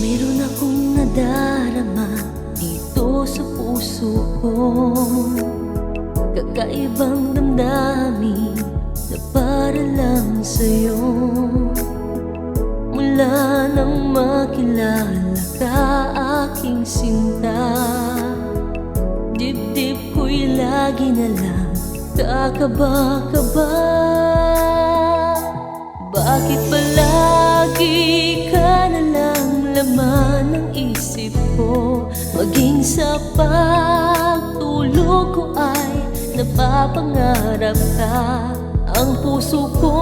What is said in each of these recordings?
Meron akong nadarama dito sa puso ko, kakaibang damdamin na para lang sa'yo. Mula nang makilala ka, aking sinta, dibdib ko'y lagi na lang kakaba-kaba. Bakit palagi ka na lang laman ng isip ko? Maging sa pagtulog ko ay napapangarap ka. Ang puso ko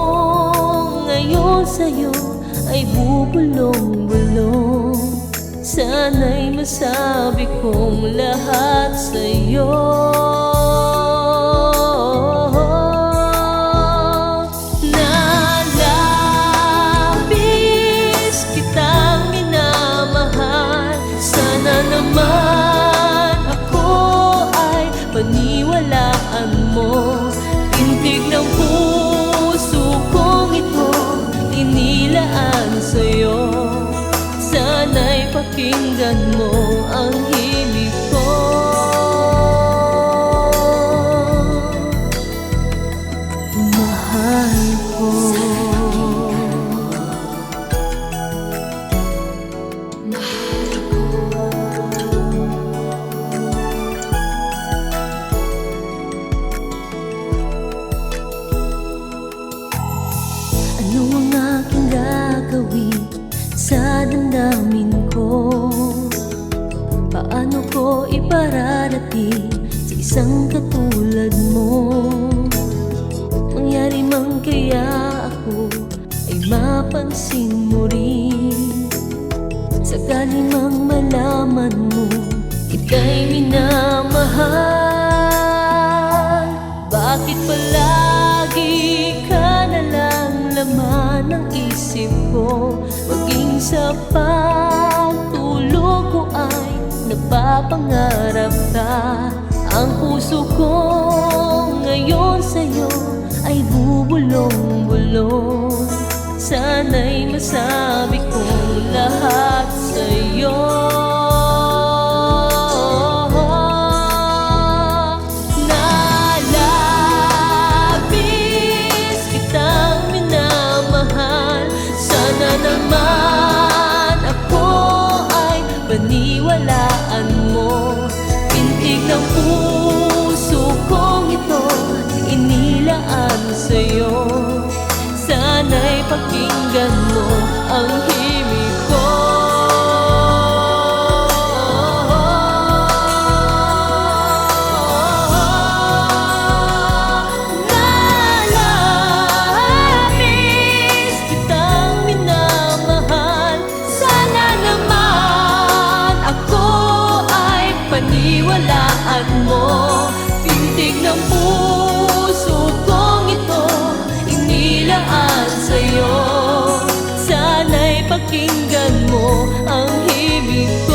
ngayon sa'yo ay bubulong-bulong. Sana'y masabi kong lahat sa'yo. Paniwalaan mo, tintig ng puso kong ito inilaan sa'yo. Sana'y pakinggan mo ang himig ko. Mahal ko. Ano ang aking gagawin sa damdamin ko? Paano ko ipararating sa isang katulad mo? Mangyari man kaya ako ay mapansin mo rin. Sakali mang malaman mo ika'y minamahal. Bakit palagi ka na lang laman ng isip ko? Maging sa pagtulog ko ay napapangarap ka. Ang puso ko ngayon sa'yo ay bubulong-bulong. Sana'y masabi kong lahat sa'yo. Paniwalaan mo, pintig ng puso kong ito inilaan sa'yo. Sana'y pakinggan mo ang himig ko. Nalabis kitang minamahal. Sana naman paniwalaan mo, tintig ng puso kong ito inilaan sa'yo. Sana'y pakinggan mo ang himig ko.